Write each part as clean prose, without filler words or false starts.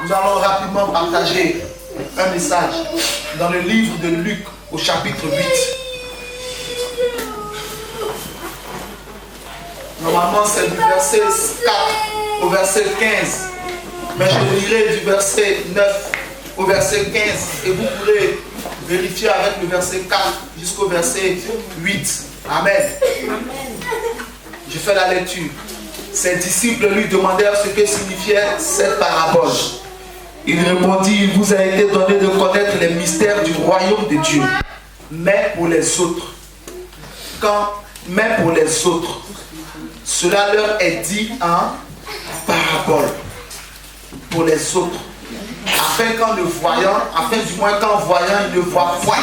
Nous allons rapidement partager un message dans le livre de Luc au chapitre 8. Normalement, c'est du verset 4 au verset 15. Mais je lirai du verset 9 au verset 15. Et vous pourrez vérifier avec le verset 4 jusqu'au verset 8. Amen. Je fais la lecture. Ses disciples lui demandèrent ce que signifiait cette parabole. Il répondit, il vous a été donné de connaître les mystères du royaume de Dieu. Mais pour les autres, cela leur est dit en parabole. Pour les autres. Afin qu'en voyant, ils ne voient point.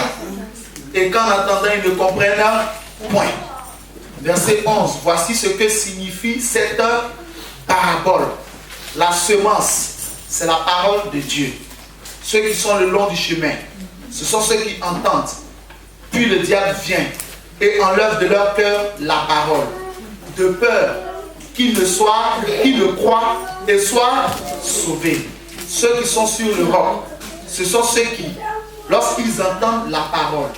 Et qu'en entendant, ils ne comprennent point. Verset 11. Voici ce que signifie cette parabole. La semence, c'est la parole de Dieu. Ceux qui sont le long du chemin, ce sont ceux qui entendent. Puis le diable vient et enlève de leur cœur la parole, de peur qu'ils ne croient et soient sauvés. Ceux qui sont sur le roc, ce sont ceux qui, lorsqu'ils entendent la parole,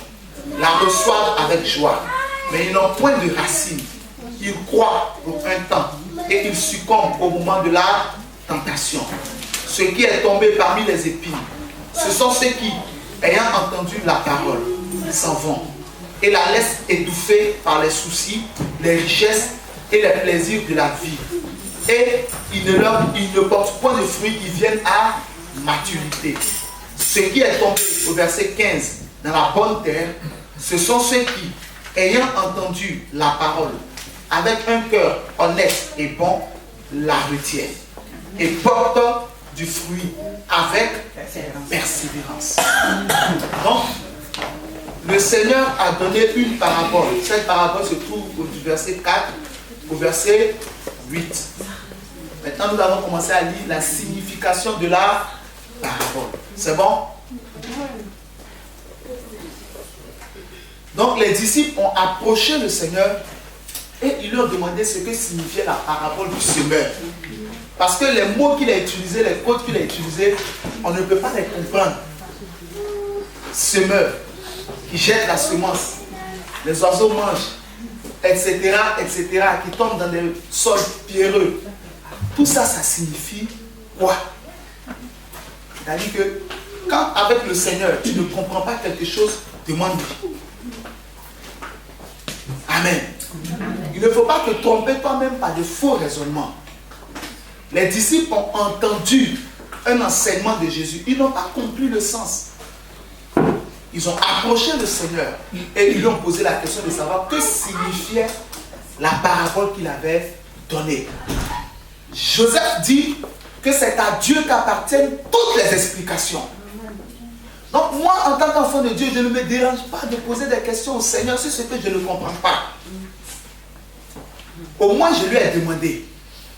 la reçoivent avec joie. Mais ils n'ont point de racines. Ils croient pour un temps et ils succombent au moment de la tentation. Ce qui est tombé parmi les épines, ce sont ceux qui, ayant entendu la parole, s'en vont et la laissent étouffer par les soucis, les richesses et les plaisirs de la vie. Et ils ne portent point de fruits qui viennent à maturité. Ce qui est tombé au verset 15 dans la bonne terre, ce sont ceux qui, ayant entendu la parole, avec un cœur honnête et bon, la retiennent et portent du fruit avec persévérance. Donc, le Seigneur a donné une parabole. Cette parabole se trouve du verset 4 au verset 8. Maintenant, nous allons commencer à lire la signification de la parabole. C'est bon? Donc, les disciples ont approché le Seigneur et ils lui ont demandé ce que signifiait la parabole du semeur. Parce que les mots qu'il a utilisés, les codes qu'il a utilisés, on ne peut pas les comprendre. Semeur, qui jette la semence, les oiseaux mangent, etc., etc., qui tombent dans des sols pierreux. Tout ça, ça signifie quoi? C'est-à-dire que quand avec le Seigneur, tu ne comprends pas quelque chose, demande-lui. Amen. Il ne faut pas te tromper toi-même par de faux raisonnements. Les disciples ont entendu un enseignement de Jésus. Ils n'ont pas compris le sens. Ils ont approché le Seigneur et ils lui ont posé la question de savoir que signifiait la parabole qu'il avait donnée. Joseph dit que c'est à Dieu qu'appartiennent toutes les explications. Donc moi, en tant qu'enfant de Dieu, je ne me dérange pas de poser des questions au Seigneur sur ce que je ne comprends pas. Au moins, je lui ai demandé.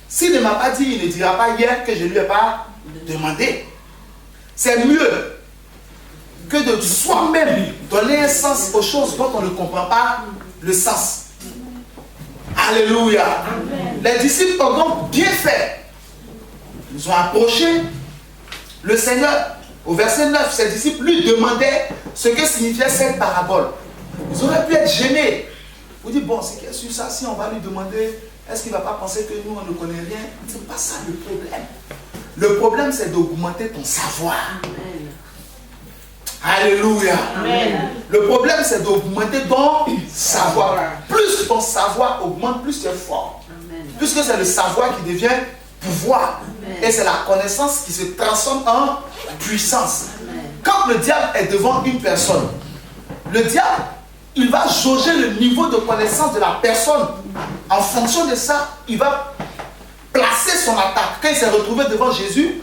S'il ne m'a pas dit, il ne dira pas hier que je ne lui ai pas demandé. C'est mieux que de soi-même donner un sens aux choses dont on ne comprend pas le sens. Alléluia. Amen. Les disciples ont donc bien fait. Ils ont approché le Seigneur. Au verset 9, ses disciples lui demandaient ce que signifiait cette parabole. Ils auraient pu être gênés. Vous dites, bon, c'est sur ça, si on va lui demander, est-ce qu'il ne va pas penser que nous, on ne connaît rien? Ce n'est pas ça le problème. Le problème, c'est d'augmenter ton savoir. Amen. Alléluia. Amen. Le problème, c'est d'augmenter ton savoir. Plus ton savoir augmente, plus tu es fort. Amen. Puisque c'est le savoir qui devient pouvoir. Amen. Et c'est la connaissance qui se transforme en puissance. Amen. Quand le diable est devant une personne, le diable, il va jauger le niveau de connaissance de la personne. En fonction de ça, il va placer son attaque. Quand il s'est retrouvé devant Jésus,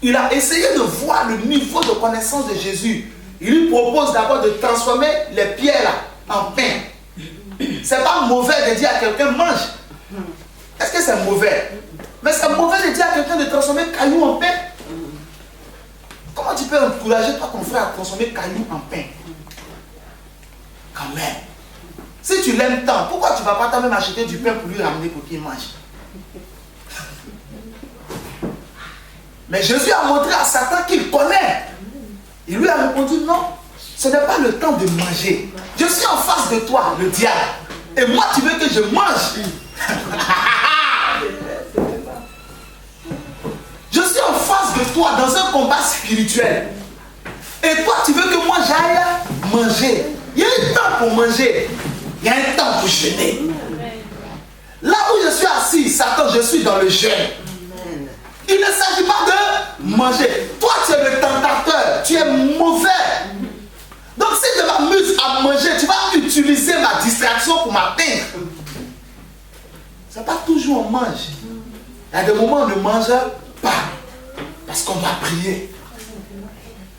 il a essayé de voir le niveau de connaissance de Jésus. Il lui propose d'abord de transformer les pierres là, en pain. C'est pas mauvais de dire à quelqu'un mange. Est-ce que c'est mauvais? Mais c'est mauvais de dire à quelqu'un de transformer caillou en pain. Comment tu peux encourager toi ton frère à transformer caillou en pain? Quand même. Si tu l'aimes tant, pourquoi tu ne vas pas toi-même acheter du pain pour lui ramener pour qu'il mange? Mais Jésus a montré à Satan qu'il connaît. Il lui a répondu non, ce n'est pas le temps de manger. Je suis en face de toi, le diable. Et moi, tu veux que je mange? Je suis en face de toi dans un combat spirituel. Et toi, tu veux que moi j'aille manger. Il y a un temps pour manger. Il y a un temps pour jeûner. Là où je suis assis, Satan, je suis dans le jeûne. Il ne s'agit pas de manger. Toi, tu es le tentateur. Tu es mauvais. Donc, si je m'amuse à manger, tu vas utiliser ma distraction pour m'atteindre. Ce n'est pas toujours on mange. Il y a des moments où on ne mange pas. Parce qu'on va prier.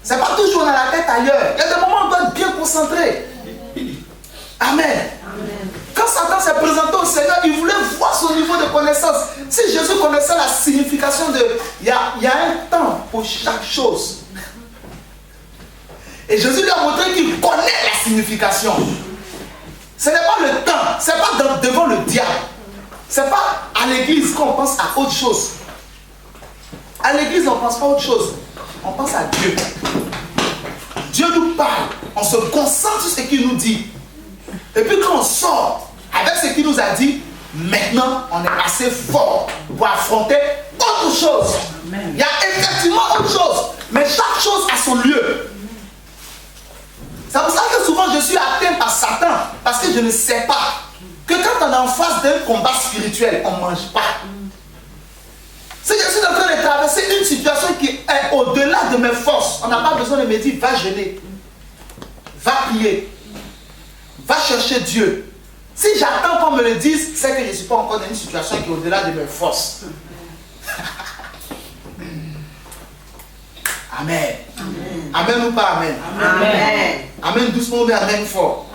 Ce n'est pas toujours on a la tête ailleurs. Il y a des moments où on doit être bien concentré. Amen. Quand Satan s'est présenté au Seigneur, il voulait voir son niveau de connaissance. Si Jésus connaissait la signification de... Il y a un temps pour chaque chose. Et Jésus lui a montré qu'il connaît la signification. Ce n'est pas le temps. Ce n'est pas devant le diable. Ce n'est pas à l'église qu'on pense à autre chose. À l'église, on ne pense pas à autre chose. On pense à Dieu. Dieu nous parle. On se concentre sur ce qu'il nous dit. Et puis quand on sort avec ce qu'il nous a dit, maintenant on est assez fort pour affronter autre chose. Il y a effectivement autre chose, mais chaque chose a son lieu. C'est pour ça que souvent je suis atteint par Satan, parce que je ne sais pas que quand on est en face d'un combat spirituel, on ne mange pas. Si je suis en train de traverser une situation qui est au-delà de mes forces, on n'a pas besoin de me dire va jeûner, va prier. Va chercher Dieu. Si j'attends qu'on me le dise, c'est que je ne suis pas encore dans une situation qui est au-delà de mes forces. Amen. Amen. Amen ou pas amen? Amen. Amen doucement, mais amen fort.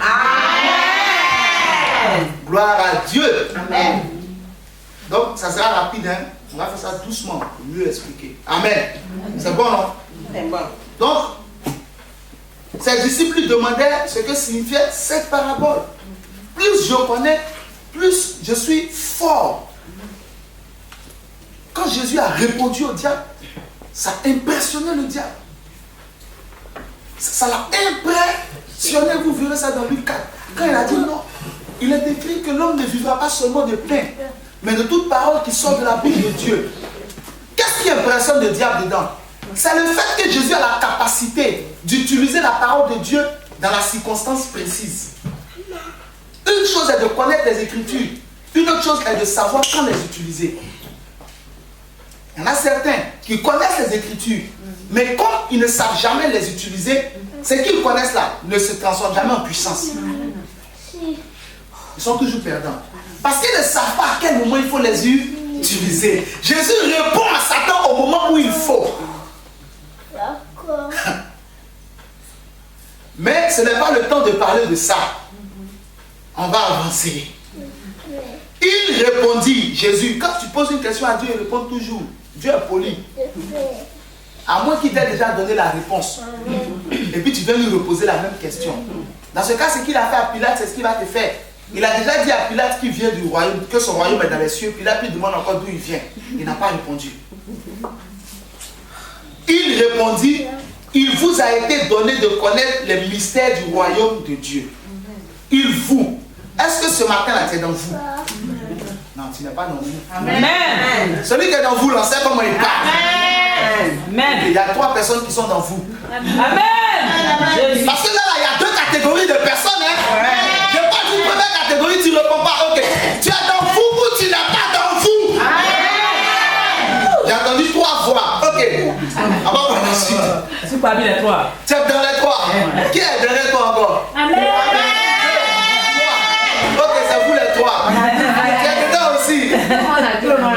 Amen. Gloire à Dieu. Amen. Donc, ça sera rapide, hein? On va faire ça doucement pour mieux expliquer. Amen. C'est bon, non? C'est bon. Donc, ses disciples lui demandaient ce que signifiait cette parabole. Plus je connais, plus je suis fort. Quand Jésus a répondu au diable, ça a impressionné le diable. Ça l'a impressionné, vous verrez ça dans Luc 4. Quand il a dit non, il est écrit que l'homme ne vivra pas seulement de pain, mais de toute parole qui sort de la bouche de Dieu. Qu'est-ce qui impressionne le diable dedans? C'est le fait que Jésus a la capacité d'utiliser la parole de Dieu dans la circonstance précise. Une chose est de connaître les Écritures, une autre chose est de savoir quand les utiliser. Il y en a certains qui connaissent les Écritures, mais comme ils ne savent jamais les utiliser, ce qu'ils connaissent là ne se transforme jamais en puissance. Ils sont toujours perdants. Parce qu'ils ne savent pas à quel moment il faut les utiliser. Jésus répond à Satan au moment où il faut. Mais ce n'est pas le temps de parler de ça. On va avancer. Il répondit, Jésus, quand tu poses une question à Dieu, il répond toujours. Dieu est poli. À moins qu'il t'ait déjà donné la réponse. Et puis tu viens lui reposer la même question. Dans ce cas, ce qu'il a fait à Pilate, c'est ce qu'il va te faire. Il a déjà dit à Pilate qu'il vient du royaume, que son royaume est dans les cieux. Pilate lui demande encore d'où il vient. Il n'a pas répondu. Il répondit, il vous a été donné de connaître les mystères du royaume de Dieu. Il vous. Est-ce que ce matin là tu es dans vous? Non, tu n'es pas dans vous. Amen. Celui qui est dans vous, là, sait comment il parle. Amen. Il y a 3 personnes qui sont dans vous. Amen. Parce que là, il y a 2 catégories de personnes. Hein? Je n'ai pas dit première catégorie, tu ne réponds pas. Ok. Tu es dans vous ou tu n'es pas dans vous? J'ai entendu 3 voix. Ok. On va voir la suite. C'est pas bien les 3. Tu es dans les 3. Qui est derrière toi encore? Amen. Ok, c'est vous les 3. Tu es dedans aussi. Tout le monde a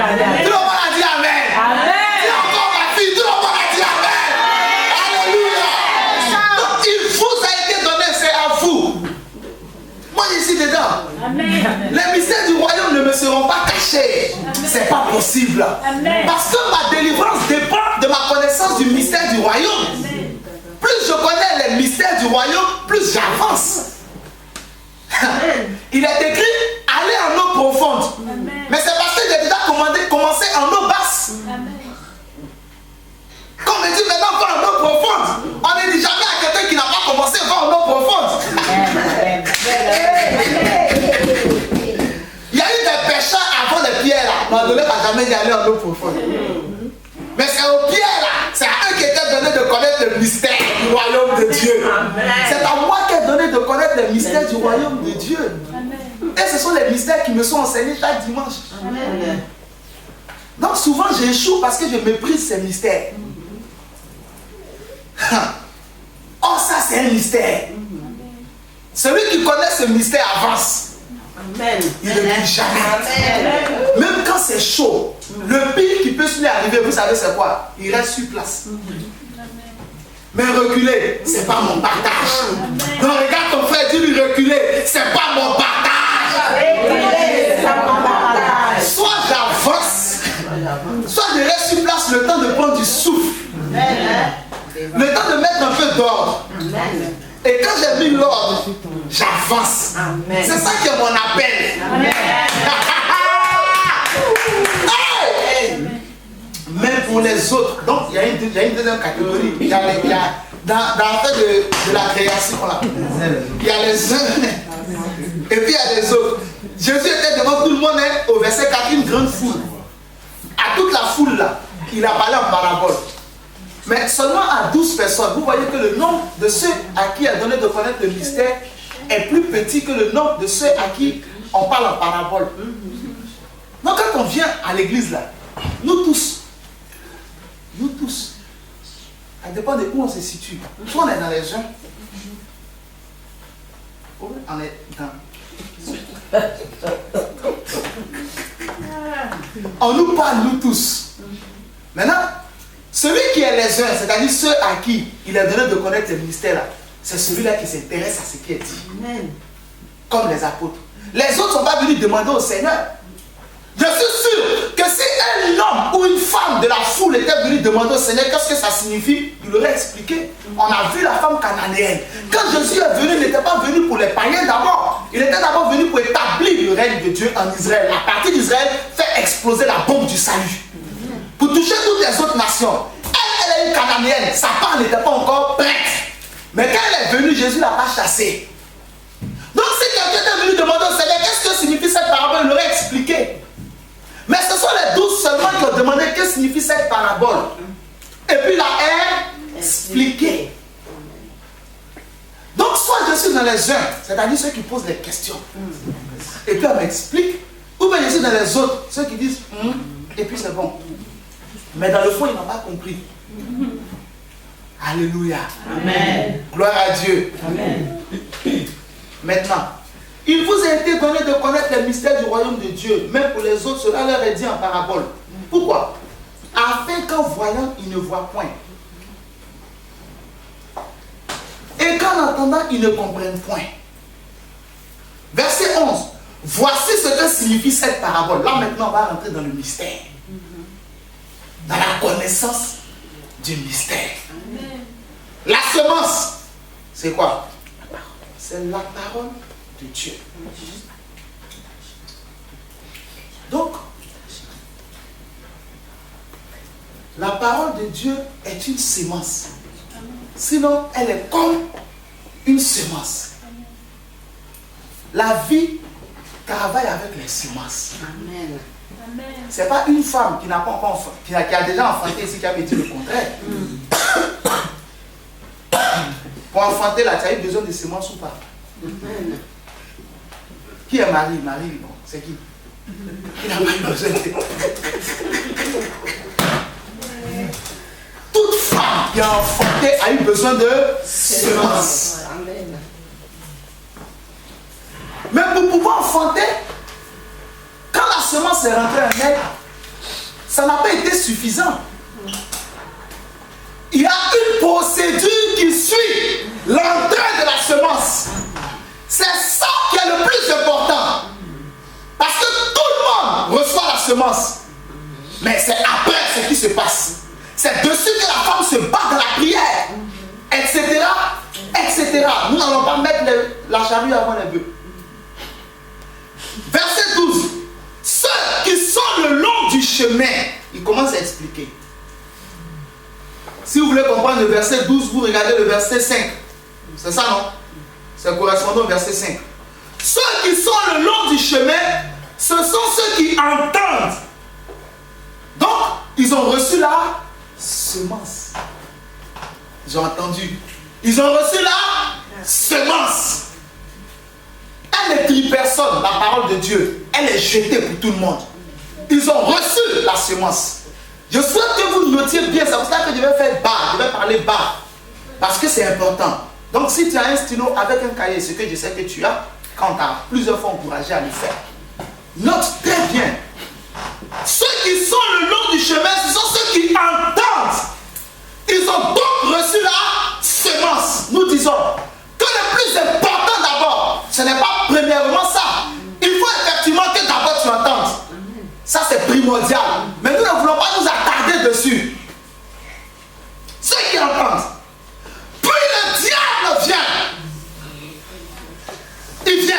dit Amen. Amen. Dis encore ma fille, tout le monde a dit Amen. Alléluia. Donc il vous a été donné, c'est à vous. Moi je suis dedans. Amen. Les mystères du royaume ne me seront pas cachés. C'est pas possible. Amen. Parce que ma délivrance dépend de ma connaissance du mystère du royaume. Amen. Plus je connais les mystères du royaume, plus j'avance. Il est écrit aller en eau profonde. Amen. Mais c'est parce que j'ai déjà commencé en eau basse. Amen. Madeleine n'a jamais y aller en eau profonde. Mais c'est aux pierres là, c'est à eux qui était donné de connaître le mystère du royaume de Dieu. C'est à moi qui est donné de connaître le mystère du royaume de Dieu. Et ce sont les mystères qui me sont enseignés chaque dimanche. Donc souvent j'échoue parce que je méprise ces mystères. Oh, ça c'est un mystère. Celui qui connaît ce mystère avance. Amen. Il ne plie jamais. Amen. Même quand c'est chaud, le pire qui peut se lui arriver, vous savez c'est quoi? Il reste sur place. Mais reculer, c'est pas mon partage. Donc regarde ton frère, dis-lui reculer, c'est pas mon partage. Soit j'avance, soit je reste sur place le temps de prendre du souffle. Le temps de mettre un peu d'ordre. Et quand j'ai mis l'ordre, j'avance. C'est ça qui est mon appel. Même pour les autres. Donc il y a une deuxième catégorie. Il y a dans le fait de la création là. Il y a les uns et puis il y a les autres. Jésus était devant tout le monde au verset 4, une grande foule. À toute la foule là, il a parlé en parabole. Mais seulement à 12 personnes, vous voyez que le nombre de ceux à qui il a donné de connaître le mystère est plus petit que le nombre de ceux à qui on parle en parabole. Donc quand on vient à l'église là, nous tous, ça dépend de où on se situe. Soit on est dans les gens, ou on est dans... On nous parle nous tous. Maintenant, celui qui est les uns, c'est-à-dire ceux à qui il est donné de connaître le mystère là, c'est celui-là qui s'intéresse à ce qui est dit. Amen. Comme les apôtres. Les autres ne sont pas venus demander au Seigneur. Je suis sûr que si un homme ou une femme de la foule était venu demander au Seigneur qu'est-ce que ça signifie, il aurait expliqué. On a vu la femme cananéenne. Quand Jésus est venu, il n'était pas venu pour les païens d'abord. Il était d'abord venu pour établir le règne de Dieu en Israël. À partir d'Israël, faire exploser la bombe du salut. Pour toucher toutes les autres nations. Elle est une cananéenne. Sa part n'était pas encore prête. Mais quand elle est venue, Jésus ne l'a pas chassée. Donc si quelqu'un est venu demander au Seigneur qu'est-ce que signifie cette parabole, il l'aurait expliqué. Mais ce sont les 12 seulement qui ont demandé qu'est-ce que signifie cette parabole. Et puis il a expliqué. Donc soit je suis dans les uns, c'est-à-dire ceux qui posent des questions. Et puis on m'explique. Ou bien je suis dans les autres, ceux qui disent et puis c'est bon. Mais dans le fond, ils n'ont pas compris. Alléluia. Amen. Gloire à Dieu. Amen. Maintenant, il vous a été donné de connaître les mystères du royaume de Dieu. Même pour les autres, cela leur est dit en parabole. Pourquoi? Afin qu'en voyant, ils ne voient point. Et qu'en entendant, ils ne comprennent point. Verset 11. Voici ce que signifie cette parabole. Là maintenant, on va rentrer dans le mystère. Dans la connaissance du mystère. Amen. La semence, c'est quoi? C'est la parole de Dieu. Donc, la parole de Dieu est une semence. Sinon, elle est comme une semence. La vie travaille avec les semences. Amen. Ce n'est pas une femme qui n'a pas encore qui a déjà enfanté ici qui a dit le contraire. Pour enfanter là, tu as eu besoin de semences ou pas? Qui est Marie? Marie, bon, c'est qui? Qui n'a pas eu besoin de... Toute femme qui a enfanté a eu besoin de semences. Mais pour pouvoir enfanter, quand la semence est rentrée en elle, ça n'a pas été suffisant. Il y a une procédure qui suit l'entrée de la semence. C'est ça qui est le plus important. Parce que tout le monde reçoit la semence. Mais c'est après ce qui se passe. C'est dessus que la femme se bat dans la prière. Etc. Etc. Nous n'allons pas mettre la charrue avant les bœufs. Verset 12. Ceux qui sont le long du chemin, il commence à expliquer. Si vous voulez comprendre le verset 12, vous regardez le verset 5. C'est ça, non? C'est correspondant au verset 5. Ceux qui sont le long du chemin, ce sont ceux qui entendent ils ont reçu la semence. Ils ont entendu. Ils ont reçu la semence. Elle ne trie personne, la parole de Dieu. Elle est jetée pour tout le monde. Ils ont reçu la semence. Je souhaite que vous notiez bien, c'est pour ça que je vais faire bas, je vais parler bas. Parce que c'est important. Donc si tu as un stylo avec un cahier, ce que je sais que tu as, quand tu as plusieurs fois encouragé à le faire, note très bien. Ceux qui sont le long du chemin, ce sont ceux qui entendent. Ils ont donc reçu la semence. Nous disons que le plus important d'abord, ce n'est pas premièrement ça. Il faut effectivement que d'abord tu entendes. Ça c'est primordial. Mais nous ne voulons pas nous attarder dessus. Ceux qui entendent. Puis le diable vient. Il vient.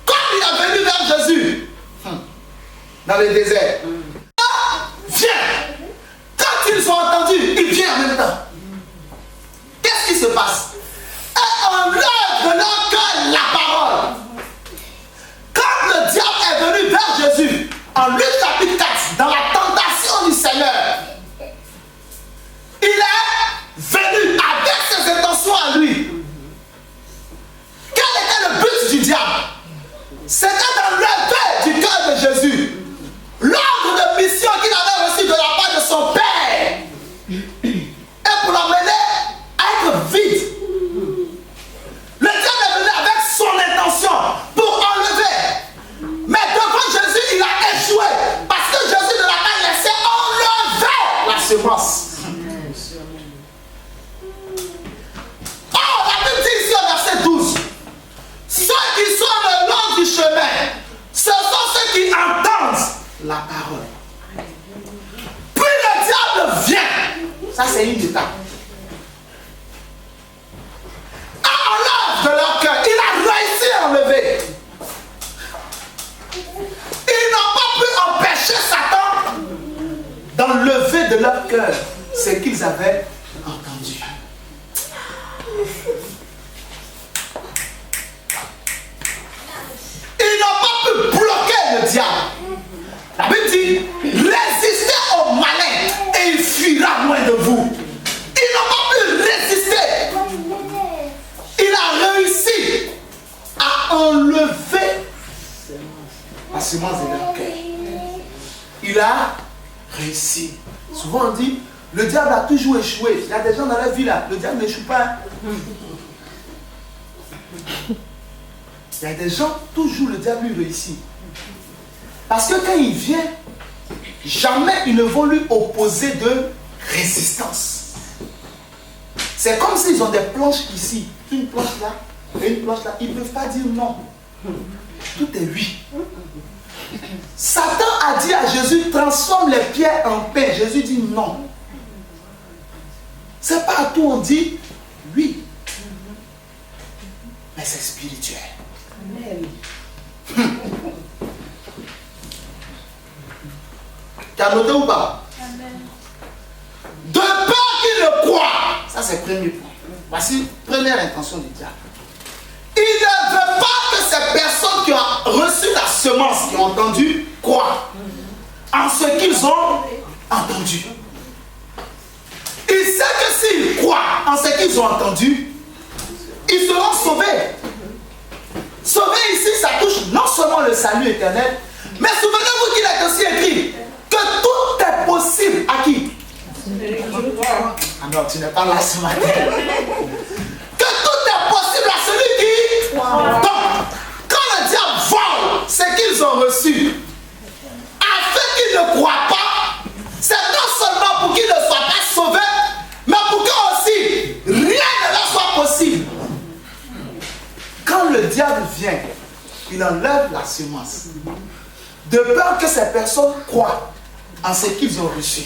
Comme il est venu vers Jésus dans le désert. Viens. Quand ils ont entendu, il vient en même temps. Qu'est-ce qui se passe? Et enlève de leur cœur la parole. Quand le diable est venu vers Jésus, en Luc chapitre 4, dans la tentation du Seigneur, il est venu avec ses intentions à lui. Quel était le but du diable? C'était d'enlever du cœur de Jésus l'ordre de mission qu'il avait reçu de la part de son Père et pour l'amener à être vide. Le diable est venu avec son intention pour enlever. Mais devant Jésus, il a échoué parce que Jésus ne l'a pas laissé enlever la semence. Oh, la Bible dit ici au verset 12, ceux qui sont le long du chemin, ce sont ceux qui entendent la parole. Puis le diable vient. Ça c'est une étape. Enlève de leur cœur. Il a réussi à enlever. Ils n'ont pas pu empêcher Satan d'enlever de leur cœur ce qu'ils avaient entendu. Ils n'ont pas pu bloquer le diable. La Bible dit, résistez au malin et il fuira loin de vous. Ils n'ont pas pu résister. Il a réussi à enlever la semence de leur cœur. Il a réussi. Souvent on dit, le diable a toujours échoué. Il y a des gens dans la vie là, le diable n'échoue pas. Il y a des gens, toujours le diable lui réussit. Parce que quand il vient, jamais ils ne vont lui opposer de résistance. C'est comme s'ils ont des planches ici, une planche là et une planche là. Ils ne peuvent pas dire non. Tout est oui. Satan a dit à Jésus, transforme les pierres en pain. Jésus dit non. C'est pas à tout on dit oui. Mais c'est spirituel. Tu as noté ou pas? Amen. De peur qu'il ne croit. Ça c'est le premier point. Voici la première intention du diable. Il ne veut pas que ces personnes qui ont reçu la semence, qui ont entendu, croient en ce qu'ils ont entendu. Il sait que s'ils croient en ce qu'ils ont entendu, ils seront sauvés. Sauver ici, ça touche non seulement le salut éternel, mais souvenez-vous qu'il est aussi écrit que tout est possible à qui? Ah non, tu n'es pas là ce matin. Que tout est possible à celui qui? Donc, quand le diable vole ce qu'ils ont reçu, afin qu'ils ne croient pas, c'est non seulement pour qu'ils ne soient pas sauvés, mais pour que aussi rien ne leur soit possible. Quand le diable vient, il enlève la semence. De peur que ces personnes croient en ce qu'ils ont reçu.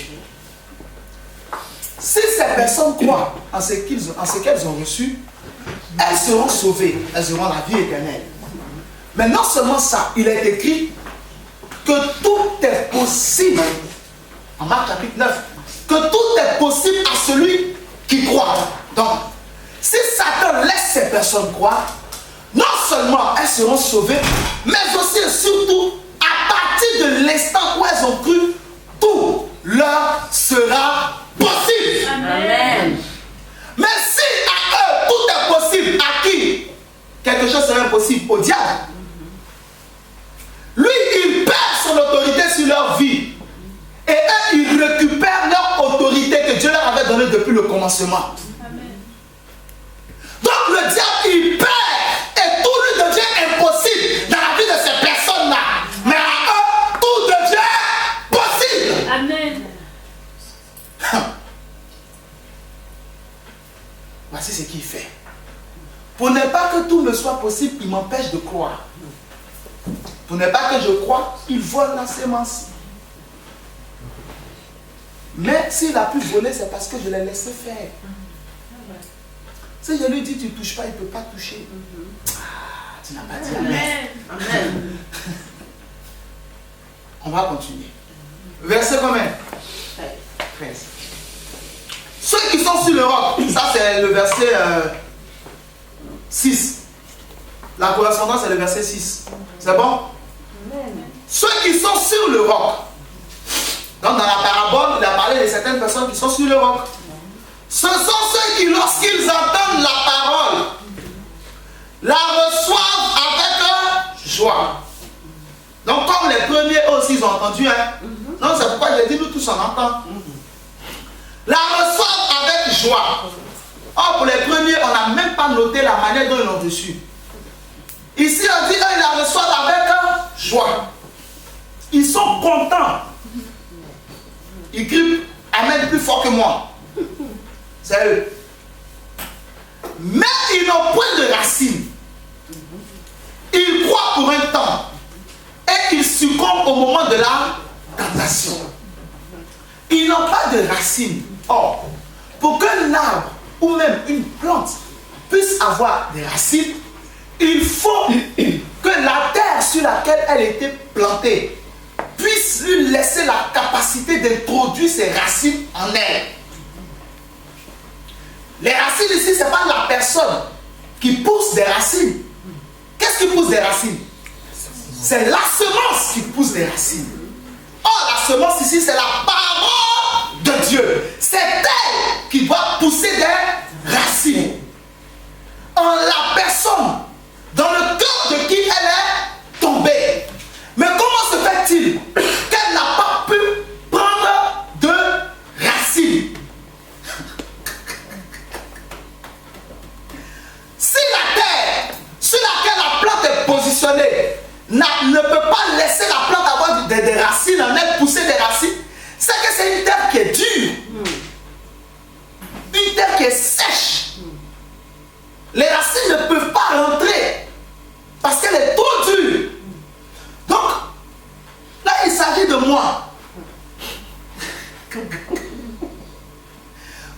Si ces personnes croient en ce qu'elles ont reçu, elles seront sauvées, elles auront la vie éternelle. Mais non seulement ça, il est écrit que tout est possible, en Marc chapitre 9, que tout est possible à celui qui croit. Donc, si Satan laisse ces personnes croire, non seulement elles seront sauvées, mais aussi et surtout, à partir de l'instant où elles ont cru, tout sera possible. Amen. Mais si à eux tout est possible, à qui quelque chose serait impossible? Au diable. Lui, il perd son autorité sur leur vie. Et eux, ils récupèrent leur autorité que Dieu leur avait donnée depuis le commencement. Amen. Donc le diable, il perd. Et tout lui devient impossible dans la vie de ces personnes-là. Mais à eux, tout devient possible. Amen. Voici ce qu'il fait. Pour ne pas que tout me soit possible, il m'empêche de croire. Pour ne pas que je croie, il vole la sémence. Mais s'il a pu voler, c'est parce que je l'ai laissé faire. Si je lui dis tu ne touches pas, il ne peut pas toucher. Ah, tu n'as pas dit amen. Amen. On va continuer. Verset combien? 13. Ceux qui sont sur le roc, ça c'est le verset 6. La correspondance c'est le verset 6. C'est bon? Ceux qui sont sur le roc. Donc dans la parabole, il a parlé de certaines personnes qui sont sur le roc. Ce sont ceux qui, lorsqu'ils entendent la parole, la reçoivent avec joie. Donc comme les premiers aussi ils ont entendu, hein? Non, c'est pourquoi j'ai dit nous tous on entend. La reçoivent avec joie. Or pour les premiers, on n'a même pas noté la manière dont ils l'ont reçu. Ici on dit eux ils la reçoivent avec joie. Ils sont contents. Ils crient amen plus fort que moi. C'est eux. Mais ils n'ont point de racines. Ils croient pour un temps. Et ils succombent au moment de la tentation. Ils n'ont pas de racines. Or, pour qu'un arbre ou même une plante puisse avoir des racines, il faut que la terre sur laquelle elle était plantée puisse lui laisser la capacité d'introduire ses racines en elle. Les racines ici, ce n'est pas la personne qui pousse des racines. Qu'est-ce qui pousse des racines? C'est la semence qui pousse des racines. Or, la semence ici, c'est la parole de Dieu. C'est elle qui doit pousser des racines. En la personne, dans le cœur de qui elle est tombée. Mais comment se fait-il qu'elle n'a pas pu prendre de racines? Si la terre sur laquelle la plante est positionnée ne peut pas laisser la plante avoir des racines en elle, pousser des racines, c'est que c'est une terre qui est dure. Une terre qui est sèche. Les racines ne peuvent pas rentrer parce qu'elle est trop dure. Donc, là, il s'agit de moi.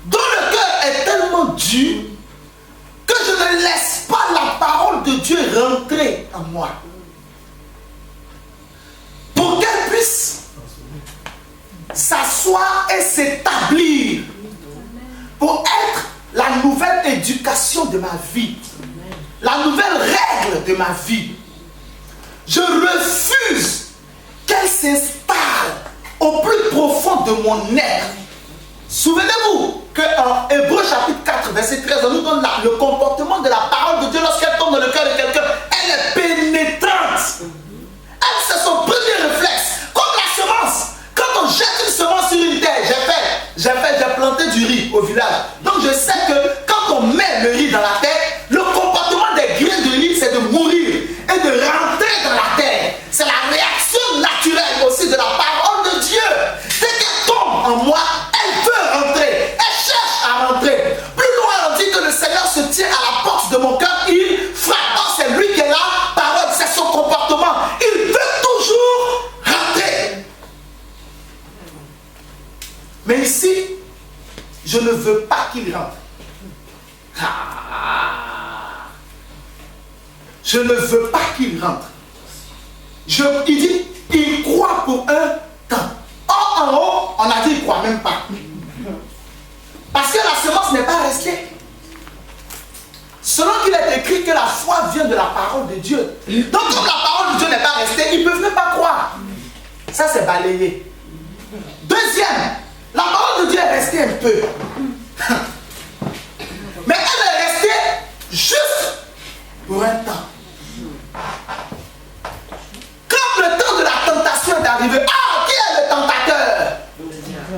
Dont le cœur est tellement dur que je ne laisse pas la parole de Dieu rentrer en moi. Pour qu'elle puisse s'asseoir et s'établir. Pour être la nouvelle éducation de ma vie. La nouvelle règle de ma vie. Je refuse qu'elle s'installe au plus profond de mon être. Souvenez-vous qu'en Hébreux chapitre 4, verset 13, on nous donne le comportement de la parole de Dieu lorsqu'elle tombe dans le cœur de quelqu'un. Elle est pénétrante. Elle, c'est son premier réflexe. Comme la semence. Quand on jette une semence sur une terre, j'ai planté du riz au village. Donc je sais que quand on met le riz dans la terre, le comportement des grains de riz, c'est de mourir et de rentrer dans la terre. C'est la réaction naturelle aussi de la parole de Dieu. Dès qu'elle tombe en moi, elle veut rentrer. Elle cherche à rentrer. Plus loin, on dit que le Seigneur se tient à la porte de mon cœur. Il frappe. Oh, c'est lui qui est là. Parole, c'est son comportement. Il veut toujours rentrer. Mais ici, je ne veux pas qu'il rentre. Je ne veux pas qu'il rentre. Il dit, il croit pour un temps. Or, en haut, on a dit, il ne croit même pas. Parce que la semence n'est pas restée. Selon qu'il est écrit que la foi vient de la parole de Dieu. Donc, comme la parole de Dieu n'est pas restée, ils ne peuvent même pas croire. Ça, c'est balayé. Deuxième, La parole de Dieu est restée un peu. Mais elle est restée juste pour un temps. Quand le temps de la tentation est arrivé, qui est le tentateur?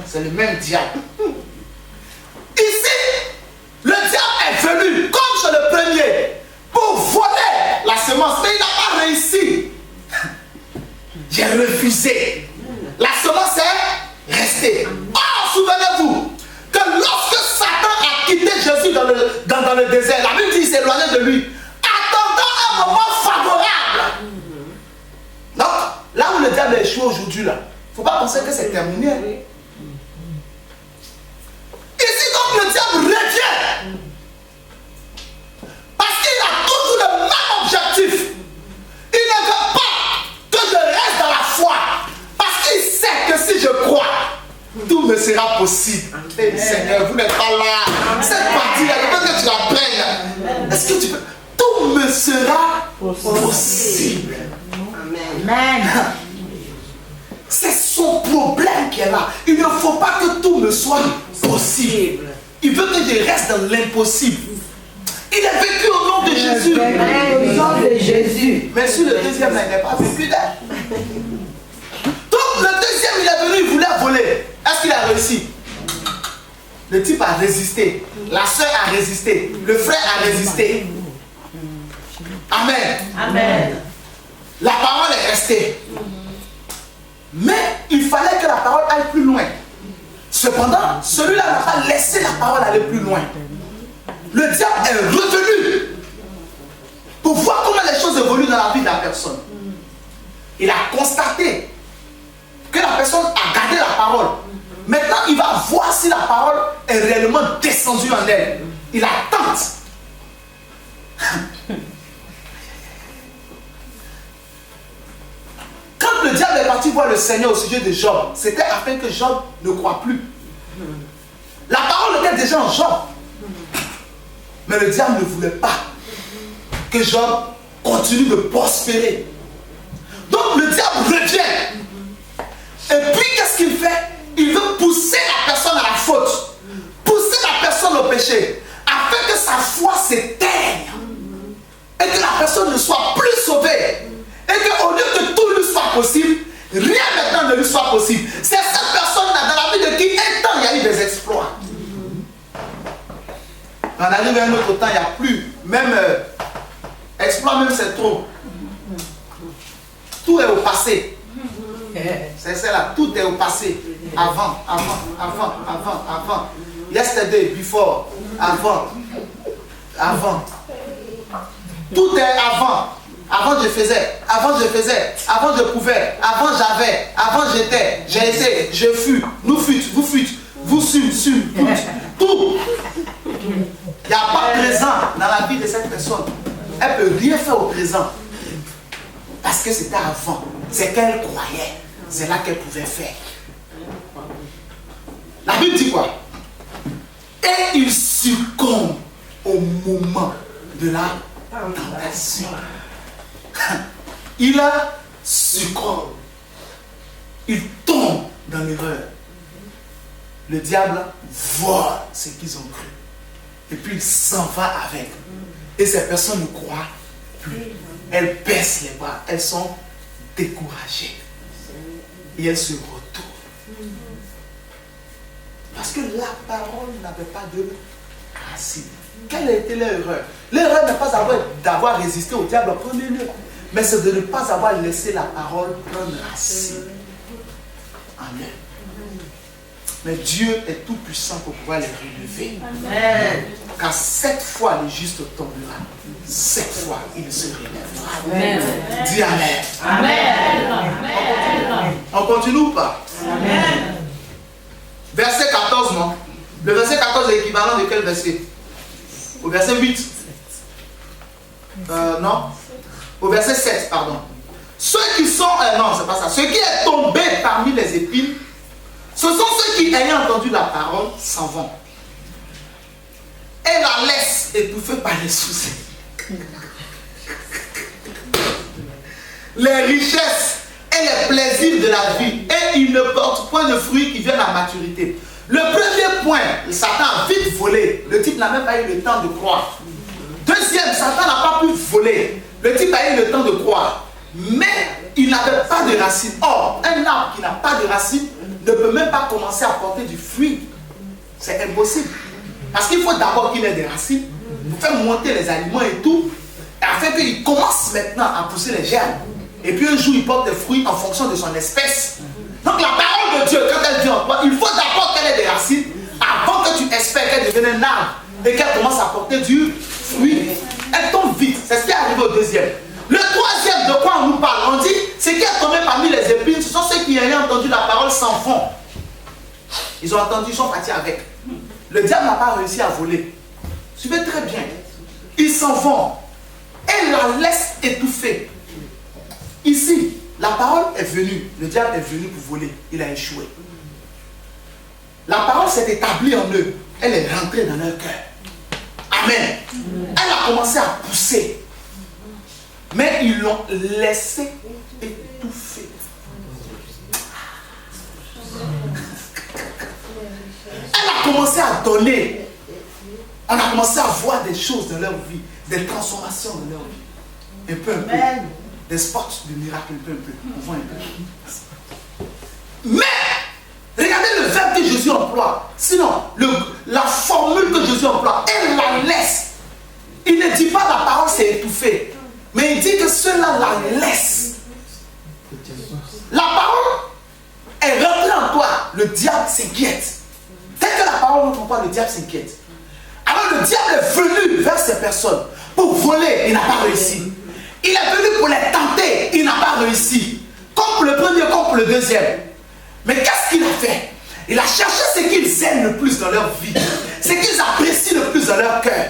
C'est le même diable. Ici, le diable est venu, comme chez le premier, pour voler la semence, mais il n'a pas réussi. J'ai refusé. La semence est restée. Souvenez-vous que lorsque Satan a quitté Jésus dans le désert, la Bible dit qu'il s'éloignait de lui, attendant un moment favorable. Donc, là où le diable a échoué aujourd'hui, là, il ne faut pas penser que c'est terminé. Ici, donc, le diable revient. Parce qu'il a toujours le même objectif. Il ne veut pas que je reste dans la foi. Parce qu'il sait que si je crois, tout me sera possible. Hey, Seigneur, vous n'êtes pas là. Cette partie-là, je veux que tu la prennes. Est-ce que tu peux? Tout me sera possible. Amen. C'est son problème qui est là. Il ne faut pas que tout me soit possible. Il veut que je reste dans l'impossible. Il est vécu au nom de Jésus. Au nom de Jésus. Mais si le deuxième n'est pas vécu d'elle. Donc le deuxième, il est venu, il voulait voler. Est-ce qu'il a réussi? Le type a résisté. La soeur a résisté. Le frère a résisté. Amen. Amen. La parole est restée. Mais il fallait que la parole aille plus loin. Cependant, celui-là n'a pas laissé la parole aller plus loin. Le diable est revenu pour voir comment les choses évoluent dans la vie de la personne. Il a constaté que la personne a gardé la parole. Maintenant, il va voir si la parole est réellement descendue en elle. Il attend. Quand le diable est parti voir le Seigneur au sujet de Job, c'était afin que Job ne croie plus. La parole était déjà en Job. Mais le diable ne voulait pas que Job continue de prospérer. Donc le diable revient. Et puis qu'est-ce qu'il fait? Il veut pousser la personne à la faute. Pousser la personne au péché. Afin que sa foi s'éteigne. Et que la personne ne soit plus sauvée. Et qu'au lieu que tout lui soit possible, rien maintenant ne lui soit possible. C'est cette personne-là dans la vie de qui un temps il y a eu des exploits. On arrive à un autre temps, il n'y a plus. Même exploit, même c'est trop. Tout est au passé. C'est ça là, tout est au passé. Avant. Yesterday, before, avant. Tout est avant. Avant je faisais, avant je pouvais, avant j'avais, avant j'étais, j'ai été, je fus, nous fûtes, vous fûtes, vous sûmes, tout. Il n'y a pas présent dans la vie de cette personne. Elle ne peut rien faire au présent. Parce que c'était avant. C'est qu'elle croyait. C'est là qu'elle pouvait faire. La Bible dit quoi? Et il succombe au moment de la tentation. Il a succombe. Il tombe dans l'erreur. Le diable vole ce qu'ils ont cru. Et puis il s'en va avec. Et ces personnes ne croient plus. Elles baissent les bras. Elles sont découragées. Et elles se retournent. Parce que la parole n'avait pas de racine. Quelle a été l'erreur? L'erreur n'est pas d'avoir résisté au diable en premier lieu, mais c'est de ne pas avoir laissé la parole prendre racine en eux. Mais Dieu est tout puissant pour pouvoir les relever. Amen. Car 7 fois le juste tombera, 7 fois il se relèvera. Amen. Dis Amen. Amen. On continue ou pas? Amen. Verset 14, non? Le verset 14 est équivalent de quel verset? Au verset 8. Non. Au verset 7, pardon. Ceux qui sont... non, c'est pas ça. Ceux qui est tombé parmi les épines, ce sont ceux qui, ayant entendu la parole, s'en vont. Et la laissent étouffée par les soucis. Les richesses et les plaisirs de la vie, et il ne porte point de fruits qui viennent à maturité. Le premier point, Satan a vite volé. Le type n'a même pas eu le temps de croire. Deuxième, Satan n'a pas pu voler. Le type a eu le temps de croire. Mais il n'avait pas de racines. Or, un arbre qui n'a pas de racines ne peut même pas commencer à porter du fruit. C'est impossible. Parce qu'il faut d'abord qu'il ait des racines, pour faire monter les aliments et tout, afin qu'il commence maintenant à pousser les germes. Et puis un jour, il porte des fruits en fonction de son espèce. Donc la parole de Dieu, quand elle vient en toi, il faut d'abord qu'elle ait des racines, avant que tu espères qu'elle devienne un arbre et qu'elle commence à porter du fruit. Elle tombe vite. C'est ce qui est arrivé au deuxième. Le troisième, de quoi on nous parle? On dit, ce qui est tombé parmi les épines, ce sont ceux qui ayant entendu la parole sans fond. Ils ont entendu, ils sont partis avec. Le diable n'a pas réussi à voler. Suivez très bien. Ils s'en vont et la laissent étouffer. Ici, la parole est venue. Le diable est venu pour voler. Il a échoué. La parole s'est établie en eux. Elle est rentrée dans leur cœur. Amen. Elle a commencé à pousser. Mais ils l'ont laissé étouffer. Elle a commencé à donner. On a commencé à voir des choses dans leur vie, des transformations dans leur vie. Un peu, un peu. Des spots de miracles, un peu, un peu. On voit un peu. Mais, regardez le verbe que Jésus emploie. Sinon, la formule que Jésus emploie, elle la laisse. Il ne dit pas la parole s'est étouffée. Mais il dit que cela la laisse. La parole est rentrée en toi. Le diable s'inquiète. Dès que la parole rentre en toi, le diable s'inquiète. Alors le diable est venu vers ces personnes pour voler, il n'a pas réussi. Il est venu pour les tenter, il n'a pas réussi. Comme pour le premier, comme pour le deuxième. Mais qu'est-ce qu'il a fait? Il a cherché ce qu'ils aiment le plus dans leur vie, ce qu'ils apprécient le plus dans leur cœur.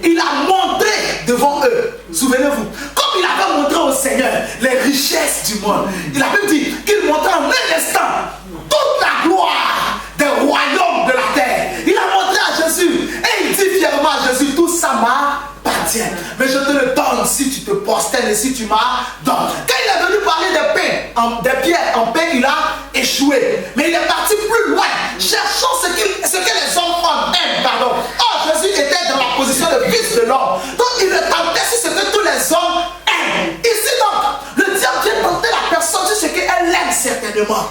Il a montré devant eux, souvenez-vous, comme il avait montré au Seigneur les richesses du monde. Il a même dit qu'il montrait en un instant toute la gloire des royaumes de la terre. Il a montré à Jésus et il dit fièrement à Jésus, tout ça m'appartient. Mais je te le donne si tu te prosternes et si tu m'as donné. Quand il est venu parler des pierres en pain, il a échoué. Mais il est parti plus loin, cherchant ce que les hommes aiment. Pardon. Oh, Jésus était dans la position de fils de l'homme. Donc il le tentait sur ce que tous les hommes aiment. Ici donc, le diable vient tenter la personne sur ce qu'elle aime certainement.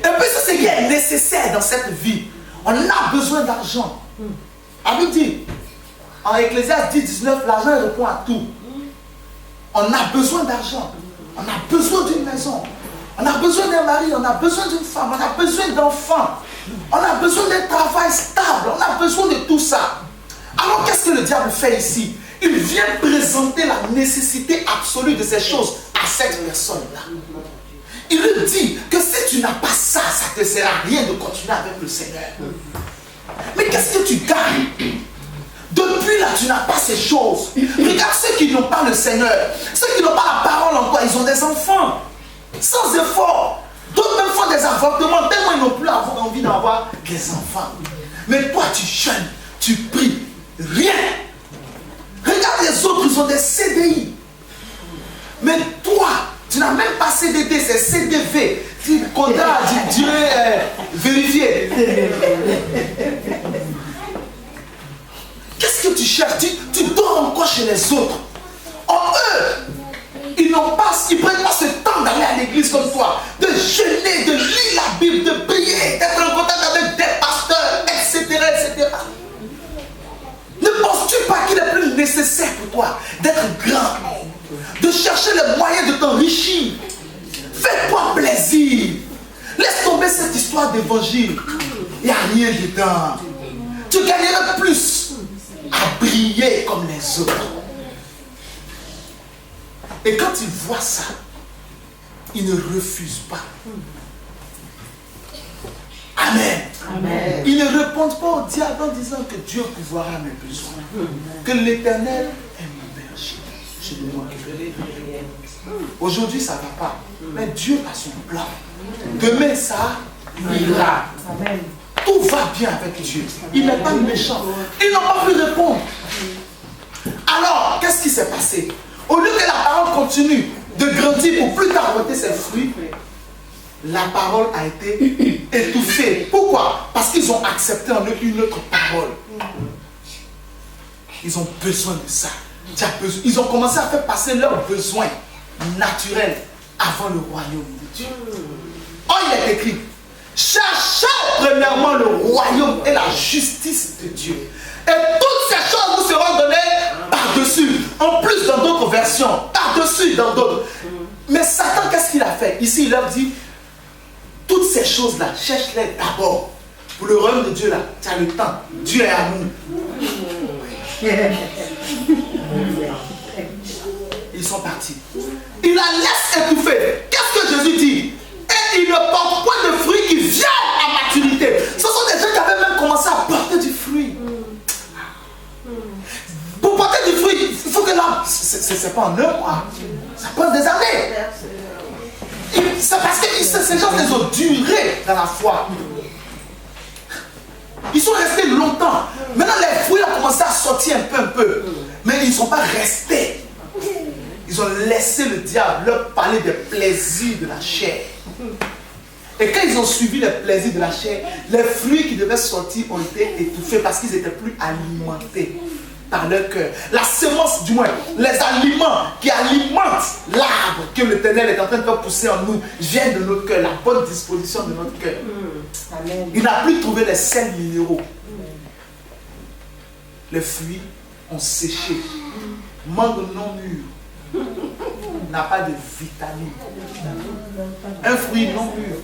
Et puis c'est ce qui est nécessaire dans cette vie. On a besoin d'argent. La Bible dit, en Ecclésiaste 10:19, l'argent répond à tout. On a besoin d'argent. On a besoin d'une maison. On a besoin d'un mari. On a besoin d'une femme. On a besoin d'enfants. On a besoin d'un travail stable. On a besoin de tout ça. Alors qu'est-ce que le diable fait ici? Il vient présenter la nécessité absolue de ces choses à cette personne-là. Il lui dit que si tu n'as pas ça, ça ne te sert à rien de continuer avec le Seigneur. Mais qu'est-ce que tu gagnes? Depuis là, tu n'as pas ces choses. Regarde ceux qui n'ont pas le Seigneur. Ceux qui n'ont pas la parole en toi, ils ont des enfants. Sans effort. D'autres même font des avortements tellement ils n'ont plus envie d'avoir des enfants. Mais toi, tu jeûnes, tu pries. Rien. Regarde les autres, ils ont des CDI. Mais toi, tu n'as même pas CDD, c'est CDV. Tu contrat, tu vérifier. Qu'est-ce que tu cherches? Tu dors encore chez les autres. En eux, ils prennent pas ce temps d'aller à l'église comme toi, de jeûner, de lire la Bible, de prier, d'être en contact avec des pasteurs, etc., etc. Ne penses-tu pas qu'il est plus nécessaire pour toi d'être grand, de chercher les moyens de t'enrichir? Fais-toi plaisir. Laisse tomber cette histoire d'évangile. Il n'y a rien dedans. Tu gagnerais plus à briller comme les autres. Et quand ils voient ça, ils ne refusent pas. Amen. Amen. Ils ne répondent pas au diable en disant que Dieu pourvoira mes besoins. Que l'Éternel est mon berger. Je ne m'occuperai de rien. Aujourd'hui, ça ne va pas. Mais Dieu a son plan. Demain, ça ira. Amen. Tout va bien avec Dieu. Il n'est pas méchant. Ils n'ont pas pu répondre. Alors, qu'est-ce qui s'est passé? Au lieu que la parole continue de grandir pour plus tard porter ses fruits, la parole a été étouffée. Pourquoi? Parce qu'ils ont accepté en eux une autre parole. Ils ont besoin de ça. Ils ont commencé à faire passer leurs besoins naturels avant le royaume de Dieu. Oh, il est écrit, cherchez premièrement le royaume et la justice de Dieu. Et toutes ces choses vous seront données par-dessus. En plus, dans d'autres versions, par-dessus, dans d'autres. Mais Satan, qu'est-ce qu'il a fait? Ici, il leur dit, toutes ces choses-là, cherche-les d'abord. Pour le royaume de Dieu, là, tu as le temps. Dieu est amour. Ils sont partis. Il la laisse étouffer. Qu'est-ce que Jésus dit? Et il ne porte point de fruits qui viennent à maturité. Ce sont des gens qui avaient même commencé à porter du fruit. Pour porter du fruit, il faut que là, c'est pas en 1 mois. Ça prend des années. C'est parce que ces gens, ils ont duré dans la foi. Ils sont restés longtemps. Maintenant, les fruits ont commencé à sortir un peu. Mais ils ne sont pas restés. Ils ont laissé le diable leur parler des plaisirs de la chair. Et quand ils ont suivi les plaisirs de la chair, les fruits qui devaient sortir ont été étouffés parce qu'ils n'étaient plus alimentés par leur cœur. La semence, du moins, les aliments qui alimentent l'arbre que l'Éternel est en train de faire pousser en nous, viennent de notre cœur, la bonne disposition de notre cœur. Il n'a plus trouvé les sels minéraux. Les fruits ont séché. Mangue non mûr n'a pas de vitamine. Un fruit non mûr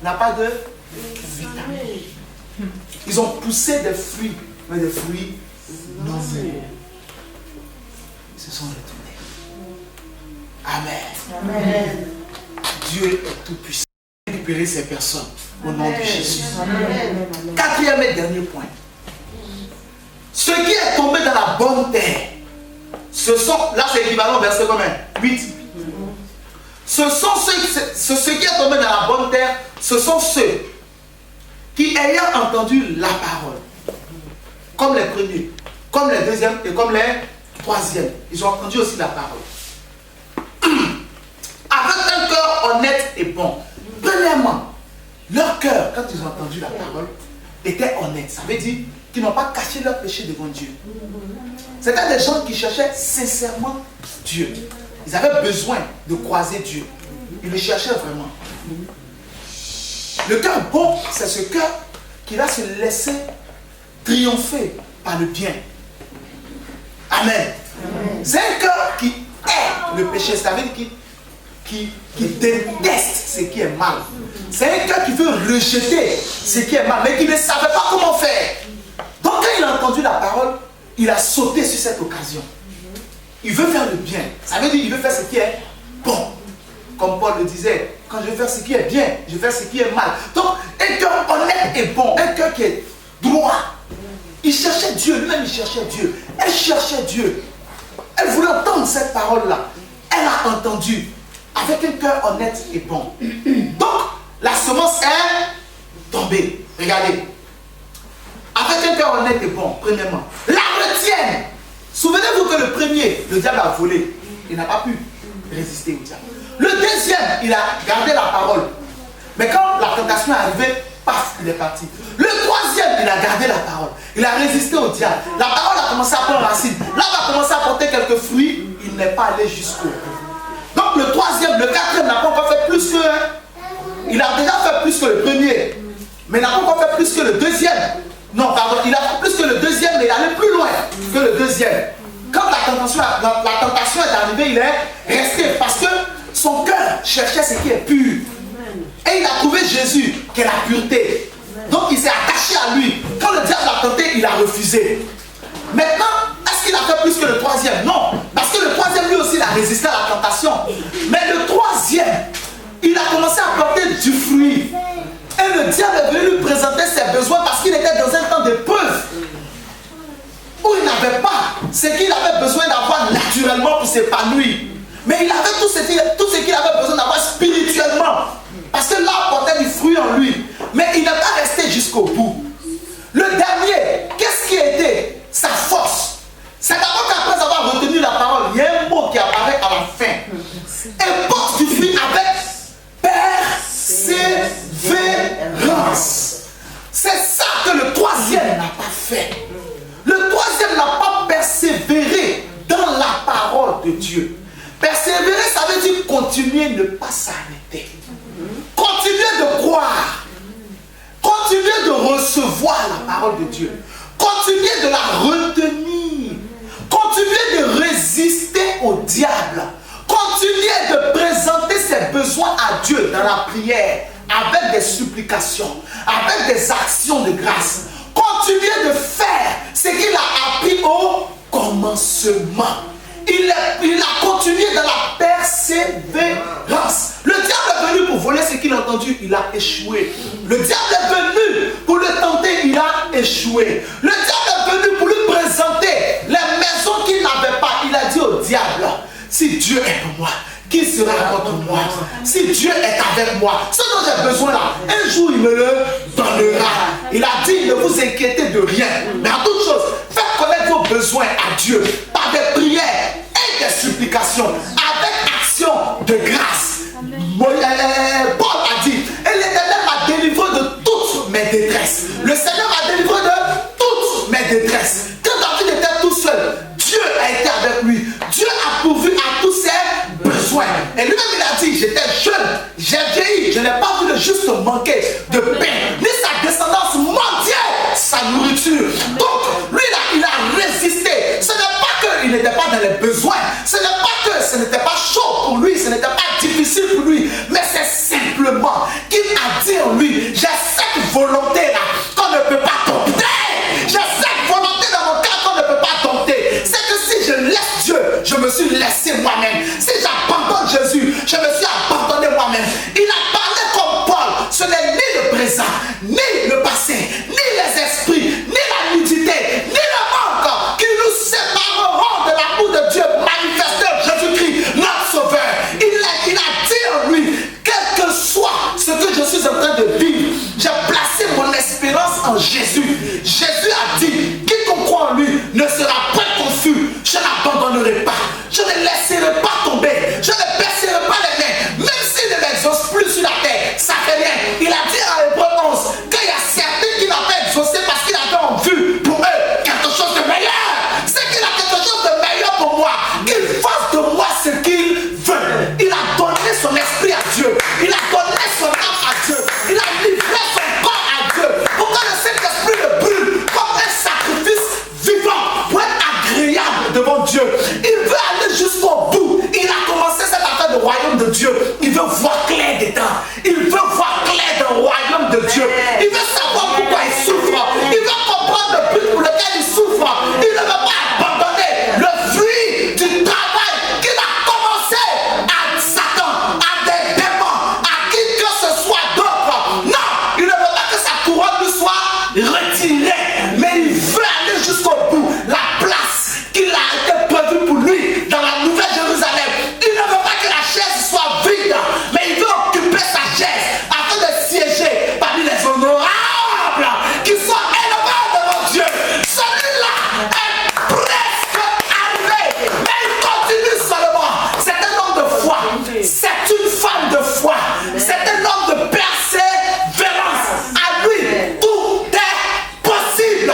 n'a pas de vitamine. Ils ont poussé des fruits, mais des fruits non mûrs. Ils se sont retournés. Amen. Amen. Dieu est tout puissant. Récupérer ces personnes au nom de Jésus. Amen. Quatrième et dernier point. Ce qui est tombé dans la bonne terre, ce sont, là c'est équivalent au verset combien? 8. Ce qui est tombé dans la bonne terre, ce sont ceux qui, ayant entendu la parole, comme les premiers, comme les deuxièmes et comme les troisièmes, ils ont entendu aussi la parole. Avec un cœur honnête et bon. Premièrement, leur cœur, quand ils ont entendu la parole, était honnête. Ça veut dire qu'ils n'ont pas caché leur péché devant Dieu. C'était des gens qui cherchaient sincèrement Dieu. Ils avaient besoin de croiser Dieu. Ils le cherchaient vraiment. Le cœur bon, c'est ce cœur qui va se laisser triompher par le bien. Amen. C'est un cœur qui hait le péché. Ça veut dire qui déteste ce qui est mal. C'est un cœur qui veut rejeter ce qui est mal, mais qui ne savait pas comment faire. Donc quand il a entendu la parole, il a sauté sur cette occasion. Il veut faire le bien. Ça veut dire qu'il veut faire ce qui est bon. Comme Paul le disait, quand je veux faire ce qui est bien, je veux faire ce qui est mal. Donc un cœur honnête et bon, un cœur qui est droit. Il cherchait Dieu, lui-même il cherchait Dieu. Elle cherchait Dieu. Elle voulait entendre cette parole-là. Elle a entendu avec un cœur honnête et bon. Donc, la semence est tombée. Regardez. Avec un cœur honnête et bon, premièrement. La retienne. Souvenez-vous que le premier, le diable a volé. Il n'a pas pu résister au diable. Le deuxième, il a gardé la parole. Mais quand la tentation est arrivée, paf, il est parti. Le troisième, il a gardé la parole. Il a résisté au diable. La parole a commencé à prendre racine. Là, il a commencé à porter quelques fruits. Il n'est pas allé jusqu'au bout. Donc le troisième, le quatrième n'a pas encore fait plus que... Il a déjà fait plus que le premier. Mais il n'a pas encore fait plus que le deuxième. Non, pardon, il a fait plus que le deuxième, mais il est allé plus loin que le deuxième. Quand la tentation est arrivée, il est resté parce que son cœur cherchait ce qui est pur. Et il a trouvé Jésus, qui est la pureté. Donc il s'est attaché à lui. Quand le diable l'a tenté, il a refusé. Maintenant, est-ce qu'il a fait plus que le troisième? Non, parce que le troisième lui aussi il a résisté à la tentation. Mais le troisième, il a commencé à porter du fruit. Et le diable est venu lui présenter ses besoins parce qu'il était dans un temps d'épreuve où il n'avait pas ce qu'il avait besoin d'avoir naturellement pour s'épanouir. Mais il avait tout ce qu'il avait besoin d'avoir spirituellement. Parce que là, il portait du fruit en lui. Mais il n'est pas resté jusqu'au bout. Le dernier, qu'est-ce qui a été sa force? C'est d'abord qu'après avoir retenu la parole, il y a un mot qui apparaît à la fin. Et troisième n'a pas fait. Le troisième n'a pas persévéré dans la parole de Dieu. Persévérer, ça veut dire continuer, ne pas s'arrêter. Continuer de croire. Continuer de recevoir la parole de Dieu. Continuer de la retenir. Continuer de résister au diable. Continuer de présenter ses besoins à Dieu dans la prière, avec des supplications, avec des actions de grâce. Continuer de faire ce qu'il a appris au commencement. Il a continué dans la persévérance. Le diable est venu pour voler ce qu'il a entendu, il a échoué. Le diable est venu pour le tenter, il a échoué. Le diable est venu pour lui présenter les maisons qu'il n'avait pas. Il a dit au diable, si Dieu est pour moi, qui sera contre moi? Si Dieu est avec moi, ce dont j'ai besoin là, un jour il me le donnera. Il a dit, ne vous inquiétez de rien, mais en toute chose, faites connaître vos besoins à Dieu par des prières et des supplications, avec action de grâce. Paul a dit, et l'Éternel m'a délivré de toutes mes détresses. Le Seigneur m'a délivré de toutes mes détresses. Quand David était tout seul, Dieu a été avec lui. Dieu a pourvu à tous ses besoins. Et lui-même il a dit, j'étais jeune, j'ai vieilli, je n'ai pas vu le juste manquer de pain, ni sa descendance mendier sa nourriture. Donc lui il a résisté. Ce n'est pas qu'il n'était pas dans les besoins, ce n'est pas que ce n'était pas chaud pour lui, ce n'était pas difficile pour lui, mais c'est simplement qu'il a dit en lui, j'ai cette volonté là qu'on ne peut pas dompter. J'ai cette volonté dans mon cœur qu'on ne peut pas dompter. C'est que si je laisse Dieu, je me suis laissé moi-même. Si j'abandonne Jésus, je me suis abandonné moi-même. Il a parlé comme Paul. Ce n'est ni le présent, ni le passé, ni les esprits, ni la nudité, ni le manque qui nous sépareront de l'amour de Dieu manifesté en Jésus-Christ, notre Sauveur. Il a dit en lui, quel que soit ce que je suis en train de vivre, j'ai placé mon espérance en Jésus. Jésus a dit, quiconque croit en lui ne sera point confus. Je n'abandonnerai pas, je ne laisserai pas tomber, je ne baisserai pas les mains, même s'il ne m'exauce plus sur la terre, ça fait rien. Il a dit à Hébreux 11 qu'il y a certains qui n'ont pas exaucé parce qu'il avait en vue pour eux quelque chose de meilleur. C'est qu'il a quelque chose de meilleur pour moi, qu'il fasse de moi ce qu'il veut. Il a donné son esprit à Dieu, il a donné son âme à Dieu, il a livré son corps à Dieu pour que le Saint-Esprit le brûle comme un sacrifice vivant pour être agréable devant Dieu. Il veut aller jusqu'au bout. Il a commencé cette affaire de royaume de Dieu. Il veut voir clair dedans. Il veut voir clair dans le royaume de Dieu. Il veut savoir pourquoi il souffre. Il veut comprendre le but pour lequel il souffre. Il ne veut pas abandonner le fruit du travail qu'il a commencé à Satan, à des démons, à qui que ce soit d'autre. Non, il ne veut pas que sa couronne lui soit retirée, mais il veut aller jusqu'au bout. La place qu'il a été prévue pour lui dans la Nouvelle Jérusalem. Il ne veut pas que la chaise soit vide, mais il veut occuper sa chaise afin de siéger parmi les honorables qui sont élevés devant Dieu. Celui-là est presque arrivé, mais il continue seulement. C'est un homme de foi, c'est une femme de foi, c'est un homme de persévérance. À lui, tout est possible.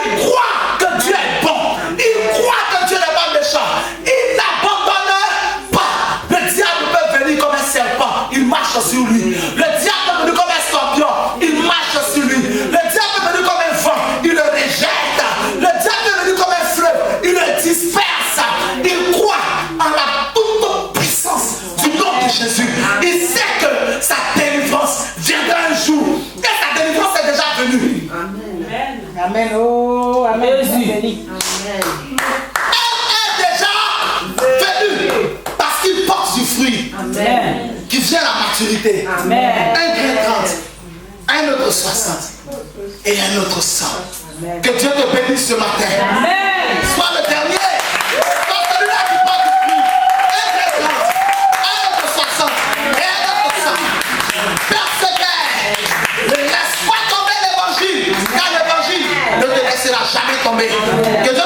Il croit que Dieu est bon, il croit que Dieu n'est pas méchant, il n'abandonne pas. Le diable peut venir comme un serpent, il marche sur lui. Le diable peut venir comme un scorpion, il marche sur lui. Le diable peut venir comme un vent, il le rejette. Le diable peut venir comme un fleuve, il le disperse. Il croit en la toute puissance du nom de Jésus. Il sait que sa délivrance viendra un jour. Et sa délivrance est déjà venue. Amen. Oh, amen. Jésus. Elle est déjà venue parce qu'il porte du fruit. Amen. Qui vient à la maturité. Amen. Un grain 30, un autre 60 et un autre 100. Que Dieu te bénisse ce matin. Amen. Sois le dernier. Sois celui-là qui porte du fruit. Un grain 30, un autre 60 et un autre 100. Persévère. Ne laisse pas tomber l'évangile, car l'évangile ne te laissera jamais tomber. Que Dieu